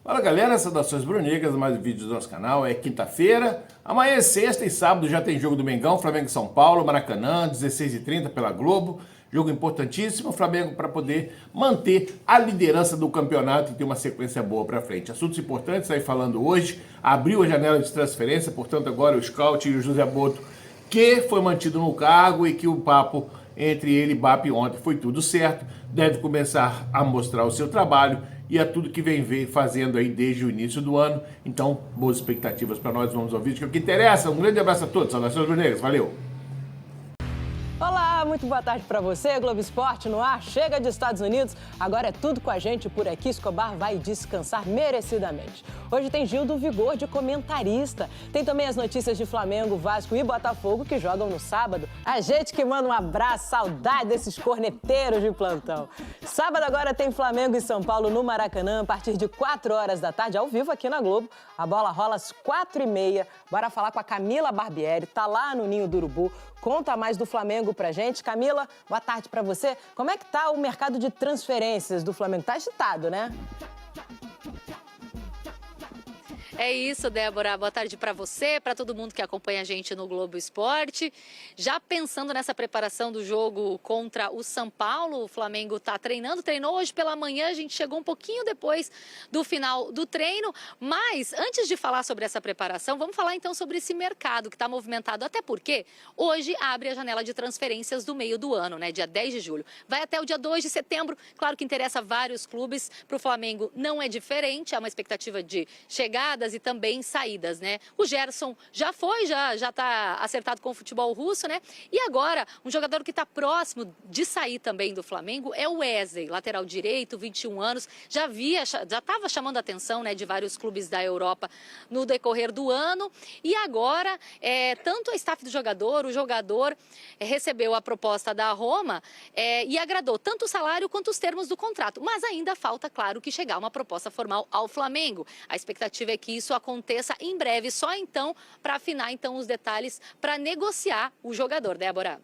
Fala galera, saudações brunegas, mais um vídeo do nosso canal. É quinta-feira, amanhã é sexta e sábado já tem jogo do Mengão, Flamengo e São Paulo, Maracanã, 16h30 pela Globo. Jogo importantíssimo, o Flamengo para poder manter a liderança do campeonato e ter uma sequência boa para frente. Assuntos importantes aí falando hoje, abriu a janela de transferência, portanto agora o Scout e o José Boto, que foi mantido no cargo e que o papo entre ele e BAP ontem foi tudo certo, deve começar a mostrar o seu trabalho e é tudo que vem fazendo aí desde o início do ano. Então, boas expectativas para nós, vamos ao vídeo que é o que interessa. Um grande abraço a todos, saudações bruneiras, valeu! Olá, muito boa tarde para você, Globo Esporte no ar, chega de Estados Unidos, agora é tudo com a gente por aqui, Escobar vai descansar merecidamente. Hoje tem Gil do Vigor de comentarista, tem também as notícias de Flamengo, Vasco e Botafogo que jogam no sábado. A gente que manda um abraço, saudade desses corneteiros de plantão. Sábado agora tem Flamengo e São Paulo no Maracanã, a partir de 4 horas da tarde, ao vivo aqui na Globo. A bola rola às 4h30, bora falar com a Camila Barbieri, tá lá no Ninho do Urubu. Conta mais do Flamengo pra gente. Camila, boa tarde pra você. Como é que tá o mercado de transferências do Flamengo? Tá agitado, né? É isso, Débora. Boa tarde para você, para todo mundo que acompanha a gente no Globo Esporte. Já pensando nessa preparação do jogo contra o São Paulo, o Flamengo está treinando, treinou hoje pela manhã, a gente chegou um pouquinho depois do final do treino. Mas, antes de falar sobre essa preparação, vamos falar então sobre esse mercado que está movimentado. Até porque hoje abre a janela de transferências do meio do ano, né? Dia 10 de julho. Vai até o dia 2 de setembro. Claro que interessa vários clubes. Para o Flamengo não é diferente, há uma expectativa de chegadas e também saídas, né? O Gerson já está acertado com o futebol russo, né? E agora, um jogador que está próximo de sair também do Flamengo é o Wesley, lateral direito, 21 anos, já estava chamando a atenção, né, de vários clubes da Europa no decorrer do ano. E agora, tanto a staff do jogador, o jogador recebeu a proposta da Roma e agradou tanto o salário quanto os termos do contrato. Mas ainda falta, claro, que chegar uma proposta formal ao Flamengo. A expectativa é que isso aconteça em breve, só então para afinar então os detalhes para negociar o jogador, Débora.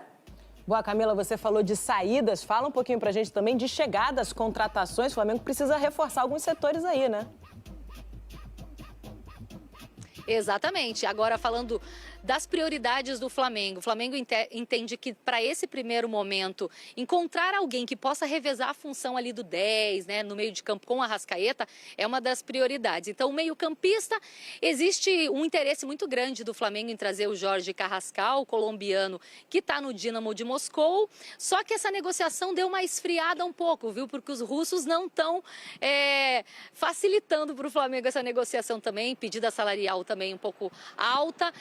Boa, Camila, você falou de saídas, fala um pouquinho pra gente também de chegadas, contratações. O Flamengo precisa reforçar alguns setores aí, né? Exatamente. Agora falando das prioridades do Flamengo. O Flamengo entende que para esse primeiro momento, encontrar alguém que possa revezar a função ali do 10, né, no meio de campo com a Arrascaeta, é uma das prioridades. Então, o meio-campista, existe um interesse muito grande do Flamengo em trazer o Jorge Carrascal, o colombiano, que está no Dínamo de Moscou. Só que essa negociação deu uma esfriada um pouco, viu? Porque os russos não estão facilitando para o Flamengo essa negociação também, pedida salarial também um pouco alta.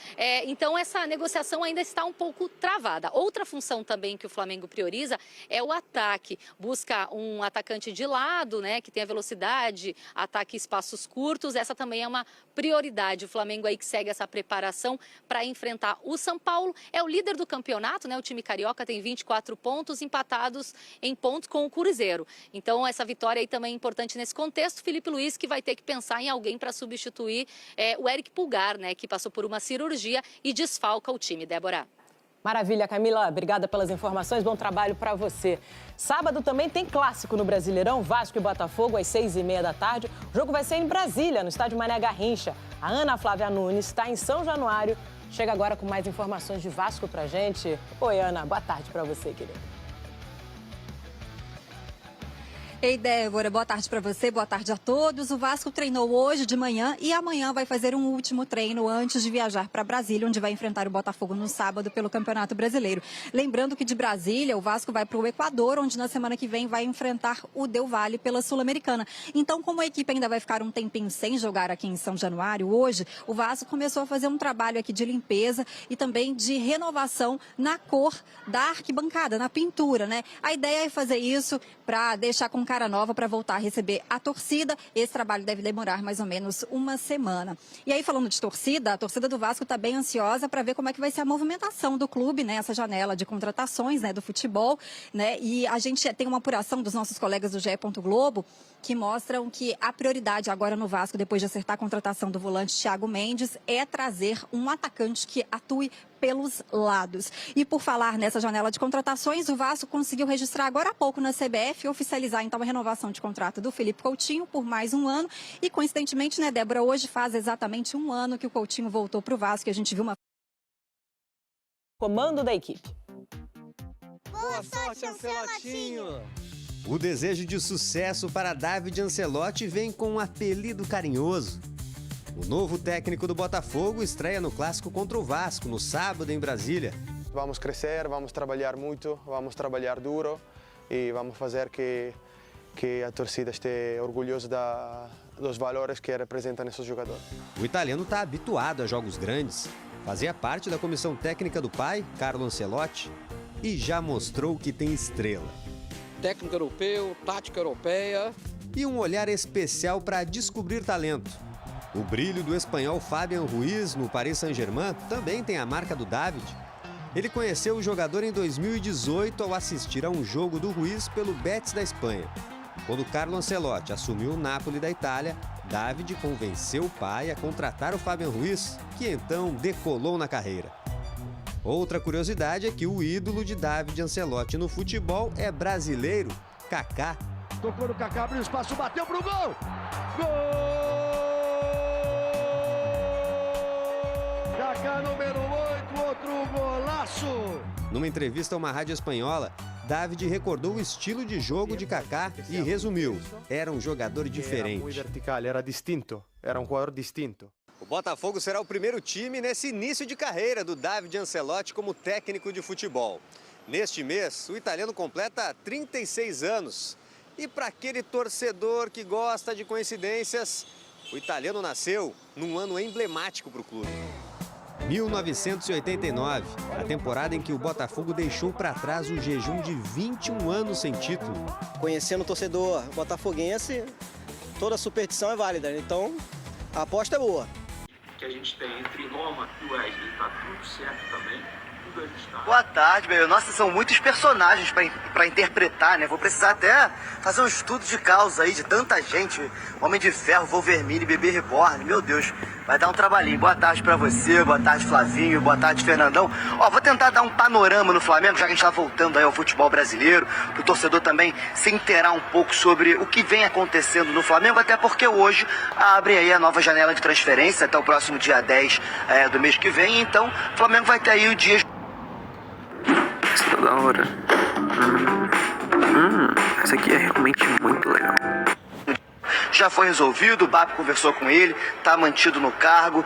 Então, essa negociação ainda está um pouco travada. Outra função também que o Flamengo prioriza é o ataque. Busca um atacante de lado, né, que tenha velocidade, ataque em espaços curtos. Essa também é uma prioridade. O Flamengo aí que segue essa preparação para enfrentar o São Paulo. É o líder do campeonato, né? O time carioca tem 24 pontos, empatados em pontos com o Cruzeiro. Então, essa vitória aí também é importante nesse contexto. Felipe Luiz que vai ter que pensar em alguém para substituir o Eric Pulgar, né, que passou por uma cirurgia e desfalca o time, Débora. Maravilha, Camila. Obrigada pelas informações. Bom trabalho para você. Sábado também tem clássico no Brasileirão, Vasco e Botafogo, às 6h30 da tarde. O jogo vai ser em Brasília, no estádio Mané Garrincha. A Ana Flávia Nunes está em São Januário. Chega agora com mais informações de Vasco pra gente. Oi, Ana. Boa tarde para você, querida. Ei, Débora, boa tarde para você, boa tarde a todos. O Vasco treinou hoje de manhã e amanhã vai fazer um último treino antes de viajar para Brasília, onde vai enfrentar o Botafogo no sábado pelo Campeonato Brasileiro. Lembrando que de Brasília, o Vasco vai para o Equador, onde na semana que vem vai enfrentar o Del Valle pela Sul-Americana. Então, como a equipe ainda vai ficar um tempinho sem jogar aqui em São Januário, hoje o Vasco começou a fazer um trabalho aqui de limpeza e também de renovação na cor da arquibancada, na pintura, né? A ideia é fazer isso para deixar com cara nova para voltar a receber a torcida. Esse trabalho deve demorar mais ou menos uma semana. E aí, falando de torcida, a torcida do Vasco está bem ansiosa para ver como é que vai ser a movimentação do clube, né? Essa janela de contratações, né, do futebol, né? E a gente tem uma apuração dos nossos colegas do GE. Globo que mostram que a prioridade agora no Vasco, depois de acertar a contratação do volante Thiago Mendes, é trazer um atacante que atue pelos lados. E por falar nessa janela de contratações, o Vasco conseguiu registrar agora há pouco na CBF e oficializar então a renovação de contrato do Felipe Coutinho por mais um ano. E coincidentemente, né, Débora, hoje faz exatamente um ano que o Coutinho voltou para o Vasco e a gente viu uma... Comando da equipe. Boa sorte, Ancelotinho! O desejo de sucesso para David Ancelotti vem com um apelido carinhoso. O novo técnico do Botafogo estreia no clássico contra o Vasco, no sábado, em Brasília. Vamos crescer, vamos trabalhar muito, vamos trabalhar duro e vamos fazer que a torcida esteja orgulhosa dos valores que representam esses jogadores. O italiano está habituado a jogos grandes. Fazia parte da comissão técnica do pai, Carlo Ancelotti, e já mostrou que tem estrela. Técnico europeu, tática europeia. E um olhar especial para descobrir talento. O brilho do espanhol Fabián Ruiz no Paris Saint-Germain também tem a marca do David. Ele conheceu o jogador em 2018 ao assistir a um jogo do Ruiz pelo Betis da Espanha. Quando Carlo Ancelotti assumiu o Napoli da Itália, David convenceu o pai a contratar o Fabián Ruiz, que então decolou na carreira. Outra curiosidade é que o ídolo de David Ancelotti no futebol é brasileiro, Kaká. Tocou no Kaká, abriu espaço, bateu pro gol! Gol! Kaká número 8, outro golaço! Numa entrevista a uma rádio espanhola, David recordou o estilo de jogo de Kaká e resumiu: era um jogador diferente. Era muito vertical, era distinto, era um jogador distinto. O Botafogo será o primeiro time nesse início de carreira do David Ancelotti como técnico de futebol. Neste mês, o italiano completa 36 anos. E para aquele torcedor que gosta de coincidências, o italiano nasceu num ano emblemático para o clube. 1989, a temporada em que o Botafogo deixou para trás o jejum de 21 anos sem título. Conhecendo o torcedor botafoguense, toda superstição é válida, então a aposta é boa. Que a gente tem entre Roma e Wesley, tá tudo certo também. Tudo ajustado. Boa tarde, meu. Nossa, são muitos personagens pra interpretar, né? Vou precisar até fazer um estudo de causa aí de tanta gente. Homem de Ferro, Wolverine, Bebê Reborn. Meu Deus, vai dar um trabalhinho. Boa tarde pra você, boa tarde, Flavinho, boa tarde, Fernandão. Ó, vou tentar dar um panorama no Flamengo, já que a gente tá voltando aí ao futebol brasileiro, pro torcedor também se inteirar um pouco sobre o que vem acontecendo no Flamengo, até porque hoje abre aí a nova janela de transferência até o próximo dia 10 do mês que vem. Então, o Flamengo vai ter aí o dia... Isso tá da hora. Essa aqui é realmente muito legal. Já foi resolvido, o BAP conversou com ele, está mantido no cargo.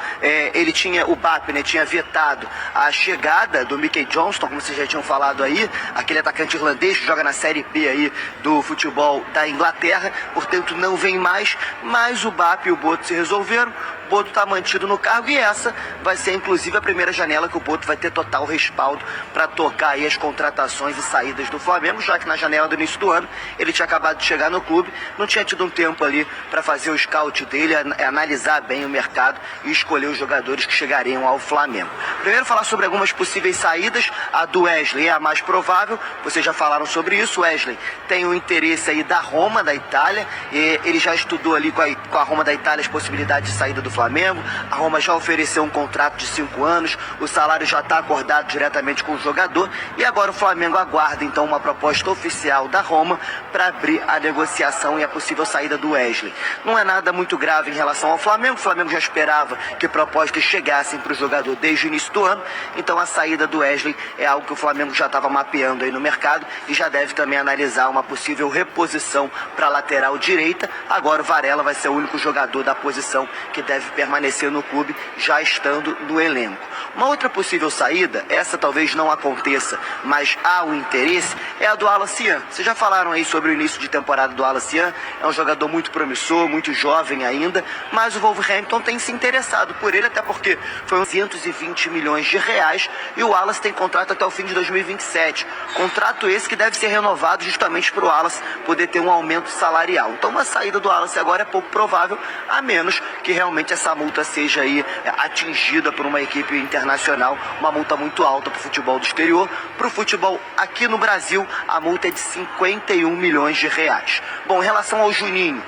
O BAP, né, tinha vetado a chegada do Mickey Johnston, como vocês já tinham falado aí, aquele atacante irlandês que joga na Série B aí do futebol da Inglaterra, portanto não vem mais, mas o BAP e o Boto se resolveram. O Boto está mantido no cargo e essa vai ser inclusive a primeira janela que o Boto vai ter total respaldo para tocar aí as contratações e saídas do Flamengo, já que na janela do início do ano ele tinha acabado de chegar no clube, não tinha tido um tempo ali para fazer o scout dele, analisar bem o mercado e escolher os jogadores que chegariam ao Flamengo. Primeiro falar sobre algumas possíveis saídas. A do Wesley é a mais provável, vocês já falaram sobre isso. O Wesley tem o interesse aí da Roma, da Itália, e ele já estudou ali com a Roma da Itália as possibilidades de saída do Flamengo. A Roma já ofereceu um contrato de 5 anos, o salário já está acordado diretamente com o jogador e agora o Flamengo aguarda então uma proposta oficial da Roma para abrir a negociação e a possível saída do Wesley. Não é nada muito grave em relação ao Flamengo, o Flamengo já esperava que propostas chegassem para o jogador desde o início do ano, então a saída do Wesley é algo que o Flamengo já estava mapeando aí no mercado e já deve também analisar uma possível reposição para a lateral direita. Agora o Varela vai ser o único jogador da posição que deve permanecer no clube, já estando no elenco. Uma outra possível saída, essa talvez não aconteça, mas há o interesse, é a do Alan Cian. Vocês já falaram aí sobre o início de temporada do Alan Cian, é um jogador muito promissor, muito jovem ainda, mas o Wolverhampton tem se interessado por ele, até porque foi uns 220 milhões de reais e o Wallace tem contrato até o fim de 2027. Contrato esse que deve ser renovado justamente para o Wallace poder ter um aumento salarial. Então uma saída do Wallace agora é pouco provável, a menos que realmente essa multa seja aí atingida por uma equipe internacional, uma multa muito alta para o futebol do exterior. Para o futebol aqui no Brasil, a multa é de 51 milhões de reais. Bom, em relação ao Juninho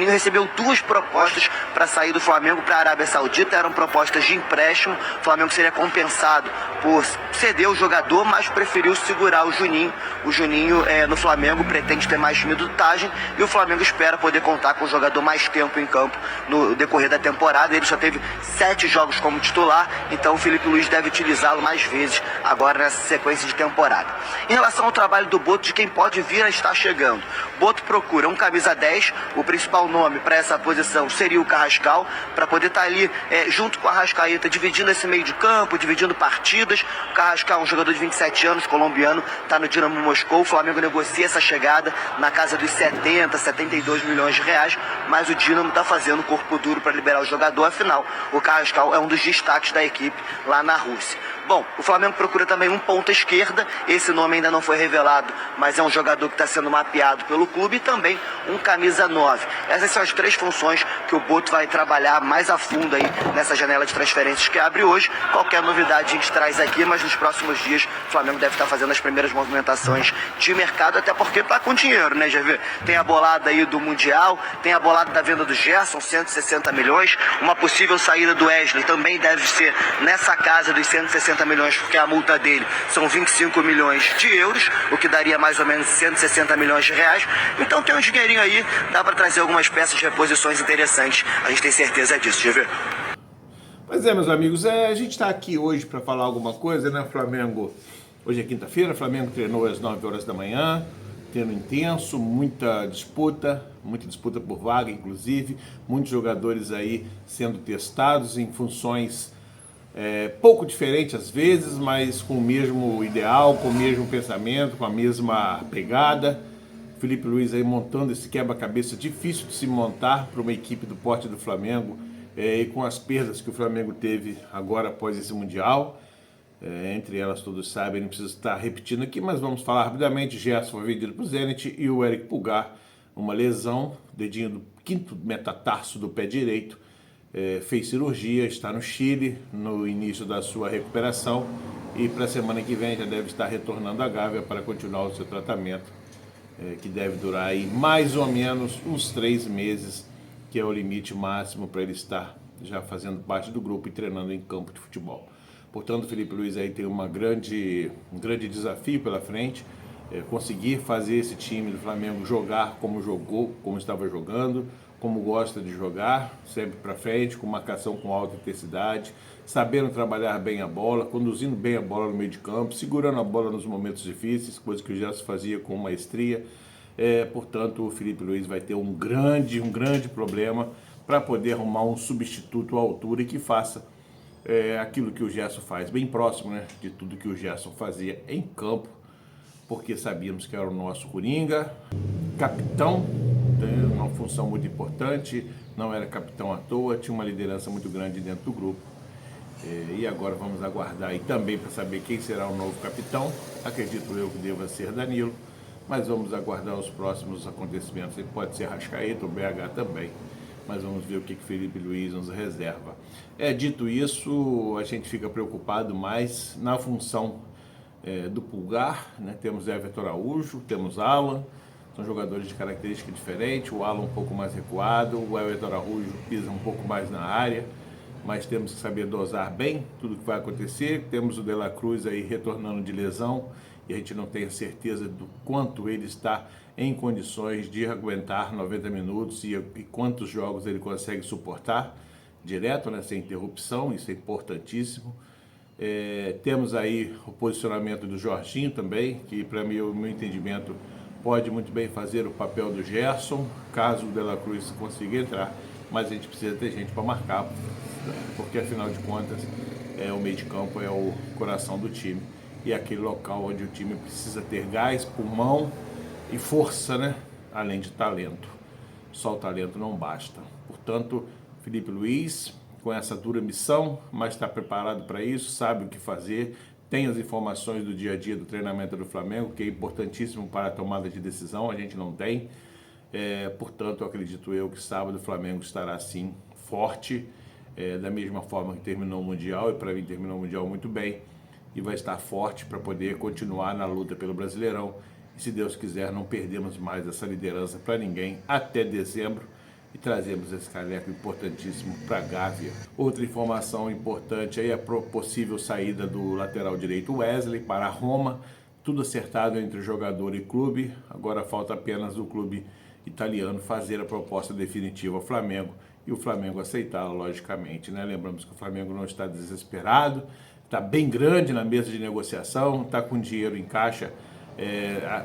recebeu 2 propostas para sair do Flamengo para a Arábia Saudita, eram propostas de empréstimo. O Flamengo seria compensado por ceder o jogador, mas preferiu segurar o Juninho. O Juninho no Flamengo pretende ter mais minutagem e o Flamengo espera poder contar com o jogador mais tempo em campo no decorrer da temporada. Ele só teve 7 jogos como titular, então o Felipe Luiz deve utilizá-lo mais vezes agora nessa sequência de temporada. Em relação ao trabalho do Boto, de quem pode vir a estar chegando, Boto procura um camisa 10, o principal nome para essa posição seria o Carrascal, para poder estar ali junto com a Arrascaeta, dividindo esse meio de campo, dividindo partidas. O Carrascal é um jogador de 27 anos, colombiano, está no Dinamo Moscou. O Flamengo negocia essa chegada na casa dos 70, 72 milhões de reais, mas o Dinamo está fazendo corpo duro para liberar o jogador, afinal, o Carrascal é um dos destaques da equipe lá na Rússia. Bom, o Flamengo procura também um ponta esquerda, esse nome ainda não foi revelado, mas é um jogador que está sendo mapeado pelo clube, e também um camisa 9. Essas são as 3 funções que o Boto vai trabalhar mais a fundo aí nessa janela de transferências que abre hoje. Qualquer novidade a gente traz aqui, mas nos próximos dias o Flamengo deve estar fazendo as primeiras movimentações de mercado, até porque está com dinheiro, né, GV? Tem a bolada aí do Mundial, tem a bolada da venda do Gerson, 160 milhões, uma possível saída do Wesley também deve ser nessa casa dos 160 milhões, porque a multa dele são 25 milhões de euros, o que daria mais ou menos 160 milhões de reais. Então tem um dinheirinho aí, dá para trazer algumas peças de reposições interessantes, a gente tem certeza disso, GV. Pois é, meus amigos, a gente está aqui hoje para falar alguma coisa, né? Flamengo, hoje é quinta-feira, Flamengo treinou às 9 horas da manhã, treino intenso, muita disputa por vaga, inclusive, muitos jogadores aí sendo testados em funções pouco diferentes às vezes, mas com o mesmo ideal, com o mesmo pensamento, com a mesma pegada. Felipe Luiz aí montando esse quebra-cabeça difícil de se montar para uma equipe do porte do Flamengo, e com as perdas que o Flamengo teve agora após esse Mundial. Entre elas todos sabem, não preciso estar repetindo aqui, mas vamos falar rapidamente. Gerson foi vendido para o Zenit e o Eric Pulgar, uma lesão, dedinho do 5º metatarso do pé direito, fez cirurgia, está no Chile, no início da sua recuperação, e para a semana que vem já deve estar retornando à Gávea para continuar o seu tratamento, que deve durar aí mais ou menos uns 3 meses, que é o limite máximo para ele estar já fazendo parte do grupo e treinando em campo de futebol. Portanto, o Felipe Luiz aí tem um grande desafio pela frente, conseguir fazer esse time do Flamengo jogar como jogou, como estava jogando, como gosta de jogar, sempre para frente, com marcação com alta intensidade, sabendo trabalhar bem a bola, conduzindo bem a bola no meio de campo, segurando a bola nos momentos difíceis, coisa que o Gerson fazia com maestria. Portanto, o Felipe Luiz vai ter um grande problema para poder arrumar um substituto à altura e que faça aquilo que o Gerson faz, bem próximo, né, de tudo que o Gerson fazia em campo, porque sabíamos que era o nosso coringa, capitão, uma função muito importante, não era capitão à toa, tinha uma liderança muito grande dentro do grupo. E agora vamos aguardar aí também para saber quem será o novo capitão. Acredito eu que deva ser Danilo, mas vamos aguardar os próximos acontecimentos. Ele pode ser Arrascaeta ou BH também, mas vamos ver o que Felipe Luiz nos reserva. Dito isso, a gente fica preocupado mais na função do Pulgar, né? Temos Everton Araújo, temos Alan, são jogadores de característica diferente, o Alan um pouco mais recuado, o Everton Araújo pisa um pouco mais na área, mas temos que saber dosar bem tudo que vai acontecer. Temos o De La Cruz aí retornando de lesão, e a gente não tem a certeza do quanto ele está em condições de aguentar 90 minutos e quantos jogos ele consegue suportar direto, né, sem interrupção. Isso é importantíssimo. Temos aí o posicionamento do Jorginho também, que para mim, o meu entendimento, pode muito bem fazer o papel do Gerson, caso o De La Cruz consiga entrar, mas a gente precisa ter gente para marcar, porque afinal de contas o meio de campo é o coração do time, e é aquele local onde o time precisa ter gás, pulmão e força, né? Além de talento. Só o talento não basta. Portanto, Felipe Luiz, com essa dura missão, mas está preparado para isso, sabe o que fazer, tem as informações do dia a dia do treinamento do Flamengo, que é importantíssimo para a tomada de decisão, a gente não tem. Portanto, acredito eu que sábado o Flamengo estará sim forte, da mesma forma que terminou o Mundial, e para mim terminou o Mundial muito bem, e vai estar forte para poder continuar na luta pelo Brasileirão. E se Deus quiser, não perdemos mais essa liderança para ninguém até dezembro e trazemos esse caneco importantíssimo para a Gávea. Outra informação importante aí é a possível saída do lateral direito Wesley para a Roma, tudo acertado entre o jogador e clube, agora falta apenas o clube italiano fazer a proposta definitiva ao Flamengo e o Flamengo aceitá-la, logicamente, né? Lembramos que o Flamengo não está desesperado, está bem grande na mesa de negociação, está com dinheiro em caixa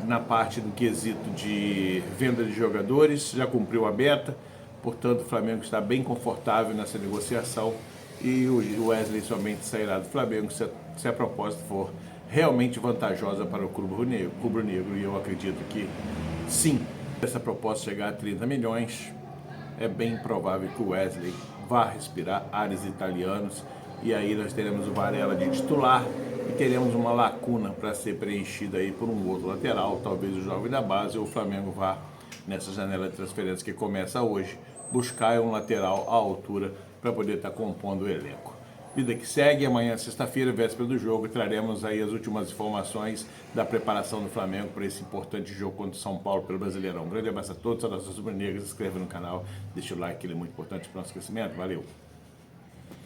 na parte do quesito de venda de jogadores, já cumpriu a meta, portanto o Flamengo está bem confortável nessa negociação e o Wesley somente sairá do Flamengo se a proposta for realmente vantajosa para o clube rubro-negro, e eu acredito que sim. Se essa proposta chegar a 30 milhões, é bem provável que o Wesley vá respirar ares italianos, e aí nós teremos o Varela de titular e teremos uma lacuna para ser preenchida aí por um outro lateral, talvez o jovem da base, ou o Flamengo vá, nessa janela de transferência que começa hoje, buscar um lateral à altura para poder estar compondo o elenco. Vida que segue, amanhã, sexta-feira, véspera do jogo, traremos aí as últimas informações da preparação do Flamengo para esse importante jogo contra o São Paulo pelo Brasileirão. Um grande abraço a todos, saudações rubro-negras, se inscreva no canal, deixa o like, ele é muito importante para o nosso crescimento. Valeu!